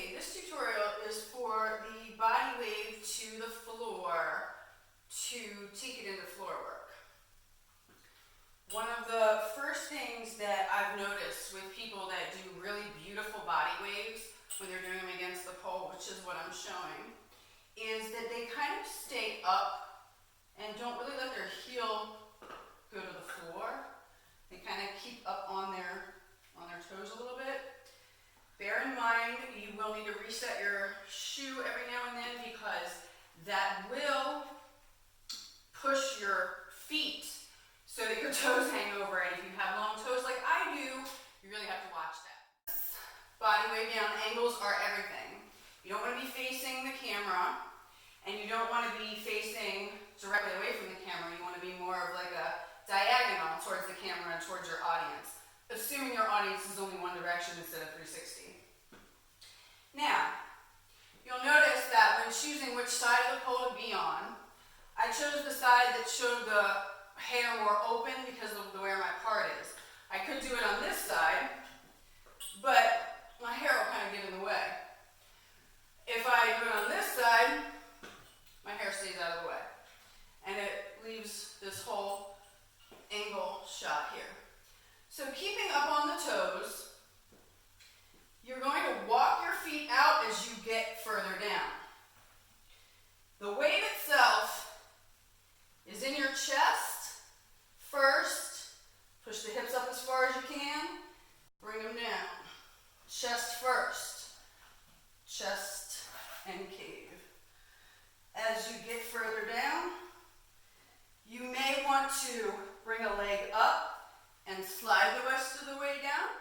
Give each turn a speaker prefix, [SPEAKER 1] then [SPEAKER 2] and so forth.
[SPEAKER 1] Okay, this tutorial is for the body wave to the floor to take it into floor work. One of the first things that I've noticed with people that do really beautiful body waves when they're doing them against the pole, which is what I'm showing, is that they kind of stay up and don't really let their heel go to the floor. They kind of keep up on their toes a little bit. Bear in mind, you will need to reset your shoe every now and then because that will push your feet so that your toes hang over. And if you have long toes like I do, you really have to watch that. Body weight down angles are everything. You don't want to be facing the camera, and you don't want to be facing directly away from the camera. You want to be more of like a diagonal towards the camera and towards your audience, assuming your audience is only one direction instead of 360. Now, you'll notice that when choosing which side of the pole to be on, I chose the side that showed the hair more open because of the way my part is. I could do it on this side, but my hair will kind of get in the way. If I do it on this side, my hair stays out of the way, and it leaves this whole angle shot here. So keeping up on the toes, you're going to walk your feet out as you get further down. The wave itself is in your chest first. Push the hips up as far as you can. Bring them down. Chest first. Chest and cave. As you get further down, you may want to bring a leg up and slide the rest of the way down.